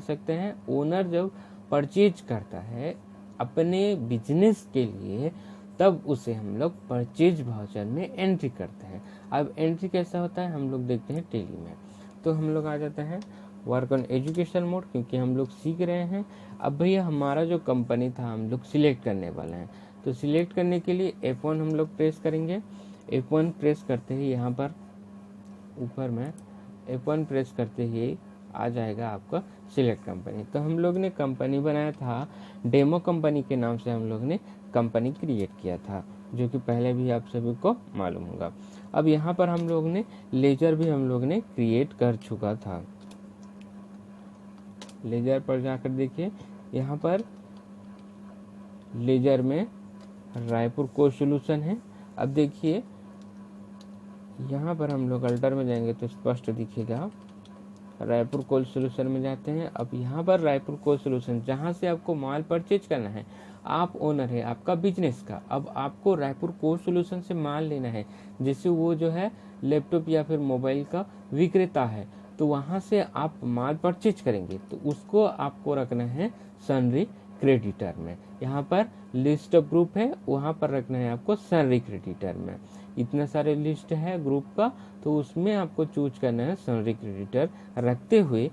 सकते हैं ओनर जब परचेज करता है अपने बिजनेस के लिए, तब उसे हम लोग परचेज वाउचर में एंट्री करते हैं। अब एंट्री कैसा होता है हम लोग देखते हैं टेली में। तो हम लोग आ जाते हैं वर्क ऑन एजुकेशन मोड, क्योंकि हम लोग सीख रहे हैं। अब भैया हमारा जो कंपनी था हम लोग सिलेक्ट करने वाले हैं, तो सिलेक्ट करने के लिए F1 हम लोग प्रेस करेंगे। F1 प्रेस करते ही यहाँ पर ऊपर में F1 प्रेस करते ही आ जाएगा आपका सिलेक्ट कंपनी। तो हम लोग ने कंपनी बनाया था, डेमो कंपनी के नाम से हम लोग ने कंपनी क्रिएट किया था, जो कि पहले भी आप सभी को मालूम होगा। अब यहाँ पर हम लोग ने लेजर भी हम लोग ने क्रिएट कर चुका था। लेजर पर जाकर देखिए, यहाँ पर लेजर में रायपुर कोर सॉल्यूशन है। अब देखिए यहाँ पर हम लोग अल्टर में जाएंगे तो स्पष्ट दिखेगा। रायपुर कोल सॉल्यूशन में जाते हैं। अब यहाँ पर रायपुर कोल सॉल्यूशन, जहाँ से आपको माल परचेज करना है, आप ओनर है आपका बिजनेस का। अब आपको रायपुर कोल सॉल्यूशन से माल लेना है, जैसे वो जो है लैपटॉप या फिर मोबाइल का विक्रेता है, तो वहाँ से आप माल परचेज करेंगे, तो उसको आपको रखना है सनरी क्रेडिटर में। यहाँ पर लिस्ट ऑफ ग्रुप है, वहाँ पर रखना है आपको सनरी क्रेडिटर में। इतने सारे लिस्ट है ग्रुप का, तो उसमें आपको चूज करना है सनरी क्रेडिटर रखते हुए।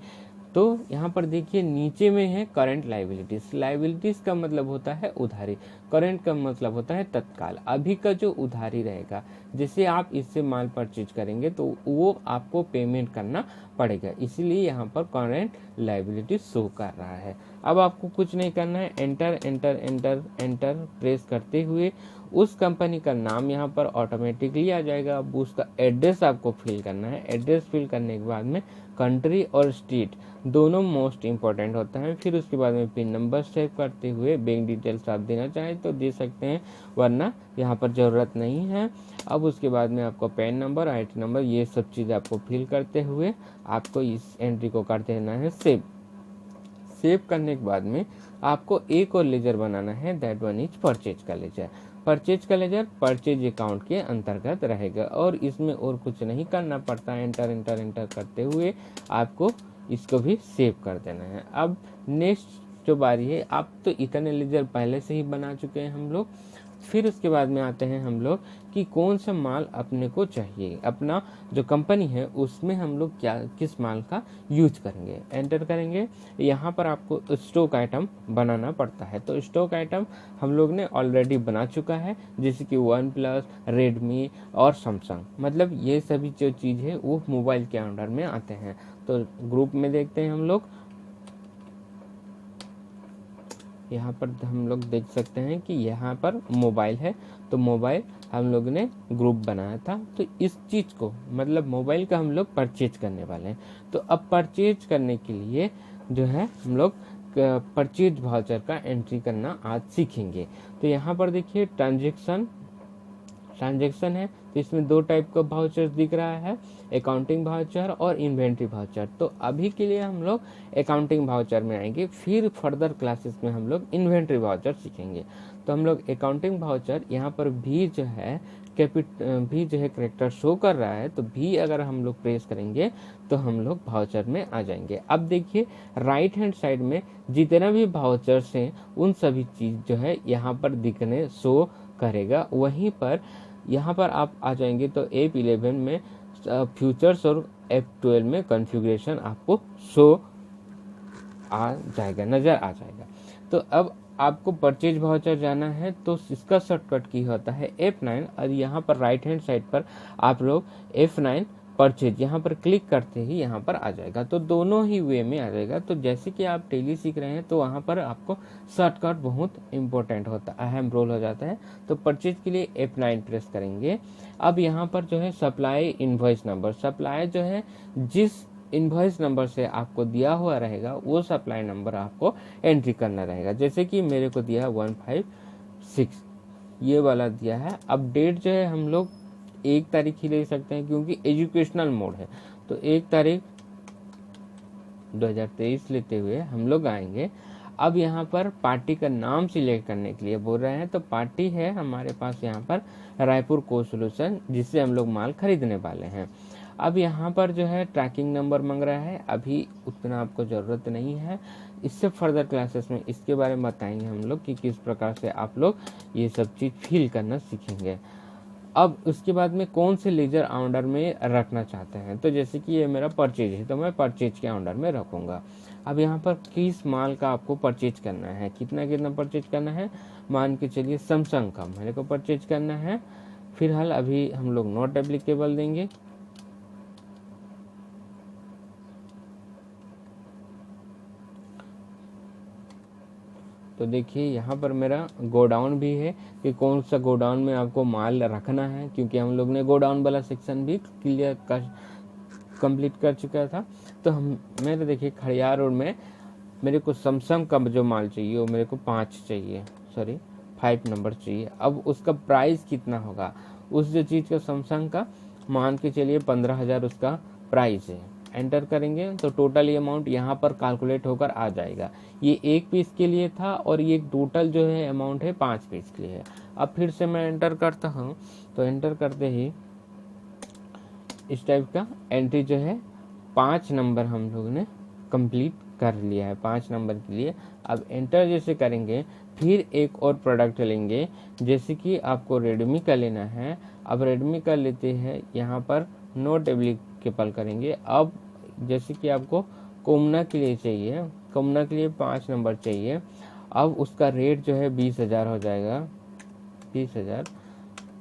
तो यहाँ पर देखिए नीचे में है करंट लाइबिलिटीज। लाइबिलिटीज का मतलब होता है उधारी, करंट का मतलब होता है तत्काल, अभी का जो उधारी रहेगा। जैसे आप इससे माल परचेज करेंगे तो वो आपको पेमेंट करना पड़ेगा, इसीलिए यहाँ पर करंट लाइबिलिटी शो कर रहा है। अब आपको कुछ नहीं करना है, enter enter enter enter press करते हुए उस कंपनी का नाम यहाँ पर ऑटोमेटिकली आ जाएगा। अब उसका एड्रेस आपको फिल करना है। एड्रेस फिल करने के बाद में कंट्री और स्टेट दोनों मोस्ट इंपॉर्टेंट होता है। फिर उसके बाद में पिन नंबर सेव करते हुए बैंक डिटेल्स आप देना चाहें तो दे सकते हैं, वरना यहाँ पर ज़रूरत नहीं है। अब उसके बाद में आपको पैन नंबर, IT नंबर, ये सब चीज़ आपको फिल करते हुए आपको इस एंट्री को कर देना है सेव। सेव करने के बाद में आपको एक और लेजर बनाना है, दैट वन इज परचेज का लेजर। परचेज का लेजर परचेज अकाउंट के अंतर्गत रहेगा और इसमें और कुछ नहीं करना पड़ता। एंटर एंटर एंटर करते हुए आपको इसको भी सेव कर देना है। अब नेक्स्ट जो बारी है, आप तो इतने लेजर पहले से ही बना चुके हैं हम लोग। फिर उसके बाद में आते हैं हम लोग कि कौन सा माल अपने को चाहिए, अपना जो कंपनी है उसमें हम लोग क्या किस माल का यूज करेंगे। एंटर करेंगे, यहाँ पर आपको स्टॉक आइटम बनाना पड़ता है। तो स्टॉक आइटम हम लोग ने ऑलरेडी बना चुका है, जैसे कि OnePlus, रेडमी और सैमसंग, मतलब ये सभी जो चीज़ है वो मोबाइल के अंडर में आते हैं। तो ग्रुप में देखते हैं हम लोग, यहाँ पर हम लोग देख सकते हैं कि यहाँ पर मोबाइल है, तो मोबाइल हम लोग ने ग्रुप बनाया था। तो इस चीज़ को मतलब मोबाइल का हम लोग परचेज करने वाले हैं। तो अब परचेज करने के लिए जो है हम लोग परचेज वाउचर का एंट्री करना आज सीखेंगे। तो यहाँ पर देखिए ट्रांजैक्शन है, तो इसमें दो टाइप का वाउचर दिख रहा है, अकाउंटिंग वाउचर और इन्वेंट्री वाउचर। तो अभी के लिए हम लोग अकाउंटिंग वाउचर में आएंगे, फिर फर्दर क्लासेस में हम लोग इन्वेंट्री वाउचर सीखेंगे। तो हम लोग अकाउंटिंग वाउचर, यहाँ पर भी जो है करेक्टर शो कर रहा है, तो भी अगर हम लोग प्रेस करेंगे तो हम लोग वाउचर में आ जाएंगे। अब देखिए राइट हैंड साइड में जितना भी वाउचर्स हैं उन सभी चीज़ जो है यहाँ पर दिखने शो करेगा। वहीं पर यहाँ पर आप आ जाएंगे तो F11 में फ्यूचर्स और F12 में कॉन्फ़िगरेशन आपको शो आ जाएगा, नज़र आ जाएगा। तो अब आपको परचेज वाउचर जाना है, तो इसका शॉर्टकट की होता है F9, और यहाँ पर राइट हैंड साइड पर आप लोग F9 परचेज यहाँ पर क्लिक करते ही यहाँ पर आ जाएगा। तो दोनों ही वे में आ जाएगा। तो जैसे कि आप टेली सीख रहे हैं तो वहाँ पर आपको शॉर्टकट बहुत इंपॉर्टेंट होता है, अहम रोल हो जाता है। तो परचेज के लिए F9 प्रेस करेंगे। अब यहाँ पर जो है सप्लाई इनवॉइस नंबर, सप्लाई जो है जिस इनवॉइस नंबर से आपको दिया हुआ रहेगा वो सप्लाई नंबर आपको एंट्री करना रहेगा। जैसे कि मेरे को दिया है 156, ये वाला दिया है। अब डेट जो है हम लोग 1 तारीख ही ले सकते हैं क्योंकि एजुकेशनल मोड है। तो 1 तारीख 2023 लेते हुए हम लोग आएंगे। अब यहाँ पर पार्टी का नाम सिलेक्ट करने के लिए बोल रहे हैं, तो पार्टी है हमारे पास यहाँ पर रायपुर कोर सॉल्यूशन, जिससे हम लोग माल खरीदने वाले हैं। अब यहाँ पर जो है ट्रैकिंग नंबर मांग रहा है, अभी उतना आपको ज़रूरत नहीं है। इससे फर्दर क्लासेस में इसके बारे में बताएंगे हम लोग कि किस प्रकार से आप लोग ये सब चीज़ फिल करना सीखेंगे। अब उसके बाद में कौन से लेजर ऑर्डर में रखना चाहते हैं, तो जैसे कि ये मेरा परचेज है तो मैं परचेज के ऑर्डर में रखूँगा। अब यहाँ पर किस माल का आपको परचेज करना है, कितना कितना परचेज करना है, मान के चलिए सैमसंग का मेरे को परचेज करना है। फिलहाल अभी हम लोग नॉट एप्लीकेबल देंगे। तो देखिए यहाँ पर मेरा गोडाउन भी है कि कौन सा गोडाउन में आपको माल रखना है, क्योंकि हम लोग ने गोडाउन वाला सेक्शन भी क्लियर कंप्लीट कर चुका था। तो हम मेरे देखिए खड़ियार रोड में मेरे को सैमसंग का जो माल चाहिए वो मेरे को 5 नंबर चाहिए। अब उसका प्राइस कितना होगा, उस जो चीज़ का सैमसंग का मान के चलिए 15,000 उसका प्राइस है। एंटर करेंगे तो टोटल ये अमाउंट यहाँ पर कैलकुलेट होकर आ जाएगा। ये 1 पीस के लिए था और ये टोटल जो है अमाउंट है 5 पीस के लिए है। अब फिर से मैं एंटर करता हूँ, तो एंटर करते ही इस टाइप का एंट्री जो है 5 नंबर हम लोग ने कंप्लीट कर लिया है 5 नंबर के लिए। अब एंटर जैसे करेंगे फिर एक और प्रोडक्ट लेंगे, जैसे कि आपको रेडमी का लेना है। अब रेडमी का लेते हैं, यहाँ पर नोट एप्लीकेबल करेंगे। अब जैसे कि आपको कोमना के लिए चाहिए, कोमना के लिए 5 नंबर चाहिए। अब उसका रेट जो है 20,000 हो जाएगा, 20,000।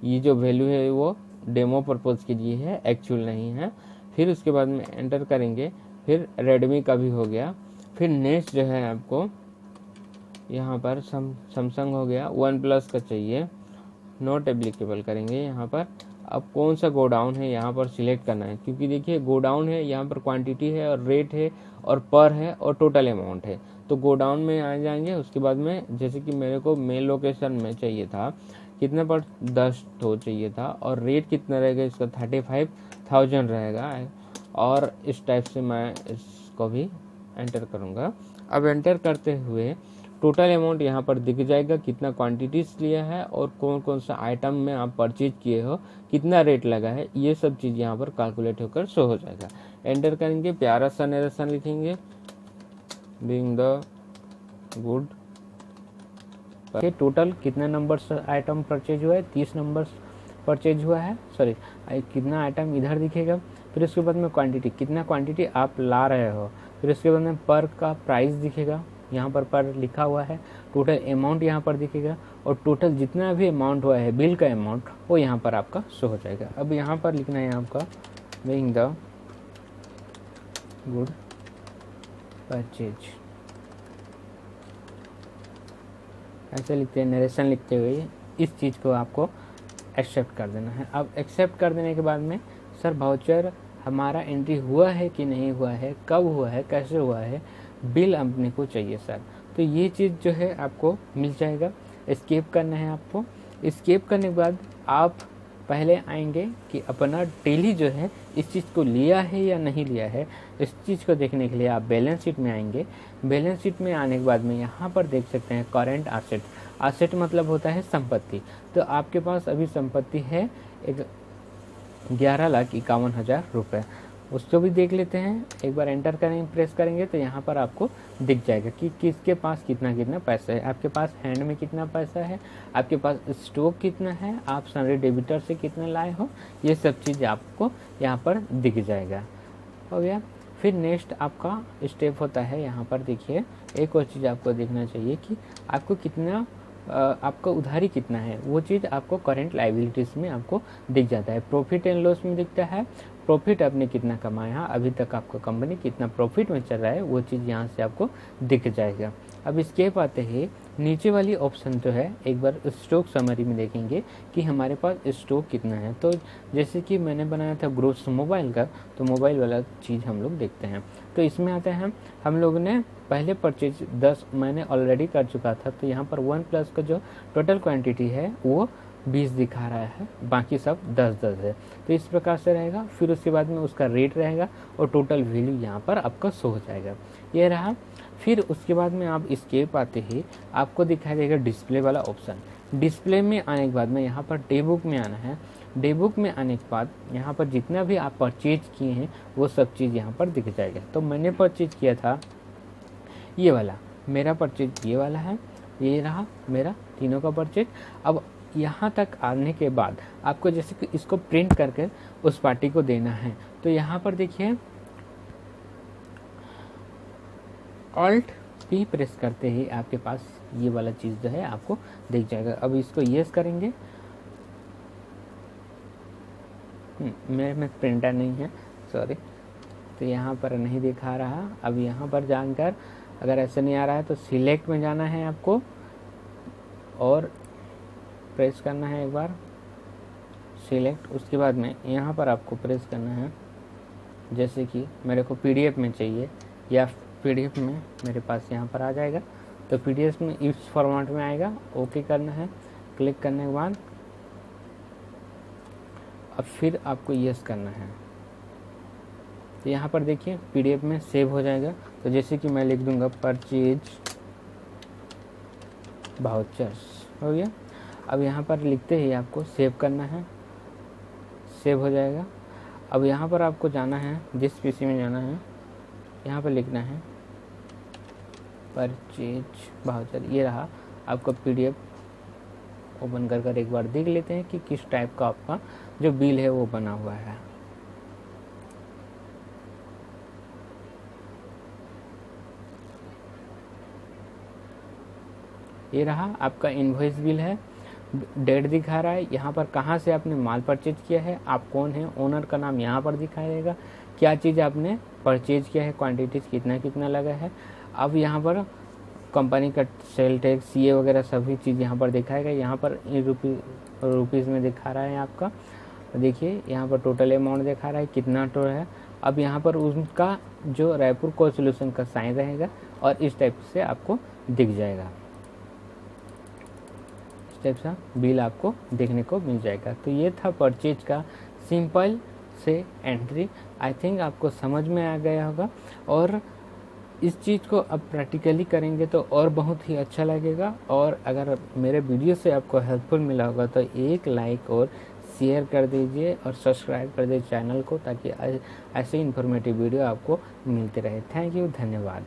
ये जो वैल्यू है वो डेमो पर्पज़ के लिए है, एक्चुअल नहीं है। फिर उसके बाद में एंटर करेंगे, फिर रेडमी का भी हो गया। फिर नेक्स्ट जो है आपको यहाँ पर सैमसंग हो गया, OnePlus का चाहिए, नॉट एप्लीकेबल करेंगे यहाँ पर। अब कौन सा गोडाउन है यहाँ पर सिलेक्ट करना है, क्योंकि देखिए गोडाउन है, यहाँ पर क्वांटिटी है और रेट है और पर है और टोटल अमाउंट है। तो गोडाउन में आ जाएंगे। उसके बाद में जैसे कि मेरे को मेन लोकेशन में चाहिए था, कितने पर 10 तो चाहिए था, और रेट कितना रहेगा इसका 35,000 रहेगा। और इस टाइप से मैं इसको भी एंटर करूँगा। अब एंटर करते हुए टोटल अमाउंट यहाँ पर दिख जाएगा, कितना क्वांटिटीज लिया है और कौन कौन सा आइटम में आप परचेज किए हो, कितना रेट लगा है, ये सब चीज़ यहाँ पर कैलकुलेट होकर शो हो जाएगा। एंटर करेंगे, प्यारा सा नरेशन लिखेंगे, बीइंग द गुड। टोटल कितना नंबर आइटम परचेज हुआ है, 30 नंबर परचेज हुआ है, सॉरी कितना आइटम इधर दिखेगा। फिर उसके बाद में क्वांटिटी, कितना क्वांटिटी आप ला रहे हो। फिर उसके बाद में पर का प्राइस दिखेगा, यहाँ पर लिखा हुआ है। टोटल अमाउंट यहाँ पर दिखेगा और टोटल जितना भी अमाउंट हुआ है बिल का अमाउंट वो यहाँ पर आपका शो हो जाएगा। अब यहाँ पर लिखना है आपका बीइंग द गुड परचेज, ऐसे लिखते हैं, नरेशन लिखते हुए इस चीज़ को आपको एक्सेप्ट कर देना है। अब एक्सेप्ट कर देने के बाद में सर वाउचर हमारा एंट्री हुआ है कि नहीं हुआ है, कब हुआ है, कैसे हुआ है, बिल अपने को चाहिए सर। तो ये चीज़ जो है आपको मिल जाएगा। एस्केप करना है आपको। एस्केप करने के बाद आप पहले आएंगे कि अपना डेली जो है इस चीज़ को लिया है या नहीं लिया है। इस चीज़ को देखने के लिए आप बैलेंस शीट में आएंगे। बैलेंस शीट में आने के बाद में यहाँ पर देख सकते हैं करेंट एसेट। एसेट मतलब होता है संपत्ति। तो आपके पास अभी संपत्ति है 11,51,000 रुपये। उसको भी देख लेते हैं। एक बार एंटर करेंगे, प्रेस करेंगे तो यहाँ पर आपको दिख जाएगा कि किसके पास कितना कितना पैसा है। आपके पास हैंड में कितना पैसा है, आपके पास स्टॉक कितना है, आप सनरे डेबिटर से कितना लाए हो, ये सब चीज़ आपको यहाँ पर दिख जाएगा। हो गया। फिर नेक्स्ट आपका स्टेप होता है, यहाँ पर देखिए एक और चीज़ आपको देखना चाहिए कि आपको कितना आपका उधारी कितना है, वो चीज़ आपको करंट लायबिलिटीज़ में आपको दिख जाता है। प्रॉफिट एंड लॉस में दिखता है, प्रॉफिट आपने कितना कमाया, अभी तक आपका कंपनी कितना प्रॉफिट में चल रहा है, वो चीज़ यहाँ से आपको दिख जाएगा। अब इसके आते ही नीचे वाली ऑप्शन जो है, एक बार स्टॉक समरी में देखेंगे कि हमारे पास स्टॉक कितना है। तो जैसे कि मैंने बनाया था ग्रोथ मोबाइल का, तो मोबाइल वाला चीज़ हम लोग देखते हैं। तो इसमें आता है हम लोग ने पहले परचेज 10 मैंने ऑलरेडी कर चुका था। तो यहाँ पर OnePlus का जो टोटल क्वांटिटी है वो 20 दिखा रहा है, बाकी सब 10-10 है। तो इस प्रकार से रहेगा। फिर उसके बाद में उसका रेट रहेगा और टोटल वैल्यू यहाँ पर आपका शो हो जाएगा। ये रहा। फिर उसके बाद में आप एस्केप आते ही आपको दिखाई देगा डिस्प्ले वाला ऑप्शन। डिस्प्ले में आने के बाद में यहाँ पर डे बुक में आना है। डे बुक में आने के बाद यहाँ पर जितना भी आप परचेज किए हैं वो सब चीज़ यहाँ पर दिख जाएगा। तो मैंने परचेज किया था ये वाला, मेरा परचेज ये वाला है, ये रहा मेरा तीनों का परचेज। अब यहाँ तक आने के बाद आपको जैसे कि इसको प्रिंट करके उस पार्टी को देना है, तो यहाँ पर देखिए ऑल्ट P प्रेस करते ही आपके पास ये वाला चीज़ जो है आपको दिख जाएगा। अब इसको यस करेंगे, मेरे में प्रिंटर नहीं है सॉरी, तो यहाँ पर नहीं दिखा रहा। अब यहाँ पर जानकर अगर ऐसे नहीं आ रहा है तो सिलेक्ट में जाना है आपको और प्रेस करना है एक बार सिलेक्ट। उसके बाद में यहाँ पर आपको प्रेस करना है, जैसे कि मेरे को PDF में चाहिए या PDF में मेरे पास यहाँ पर आ जाएगा, तो PDF में इस फॉर्मेट में आएगा। ओके करना है, क्लिक करने के बाद अब फिर आपको यस करना है। तो यहाँ पर देखिए PDF में सेव हो जाएगा। तो जैसे कि मैं लिख दूंगा परचेज वाउचर्स, हो गया। अब यहाँ पर लिखते ही आपको सेव करना है, सेव हो जाएगा। अब यहाँ पर आपको जाना है, जिस PC में जाना है यहाँ पर लिखना है परचेज वाउचर, ये रहा आपका PDF। ओपन कर एक बार देख लेते हैं कि किस टाइप का आपका जो बिल है वो बना हुआ है। ये रहा आपका इनवॉइस बिल है, डेट दिखा रहा है, यहाँ पर कहाँ से आपने माल परचेज किया है, आप कौन है, ओनर का नाम यहाँ पर दिखाएगा, क्या चीज़ आपने परचेज किया है, क्वांटिटीज कितना कितना लगा है। अब यहाँ पर कंपनी का सेल टैक्स ये वगैरह सभी चीज़ यहाँ पर दिखाएगा। यहाँ पर रुपीज़ में दिखा रहा है आपका, देखिए यहाँ पर टोटल अमाउंट दिखा रहा है कितना टोटल है। अब यहाँ पर उनका जो रायपुर कोल सॉल्यूशन का साइन रहेगा और इस टाइप से आपको दिख जाएगा, इस टाइप का बिल आपको देखने को मिल जाएगा। तो ये था परचेज का सिंपल से एंट्री। आई थिंक आपको समझ में आ गया होगा, और इस चीज़ को अब प्रैक्टिकली करेंगे तो और बहुत ही अच्छा लगेगा। और अगर मेरे वीडियो से आपको हेल्पफुल मिला होगा तो एक लाइक और शेयर कर दीजिए और सब्सक्राइब कर दीजिए चैनल को, ताकि ऐसे इन्फॉर्मेटिव वीडियो आपको मिलते रहे। थैंक यू, धन्यवाद।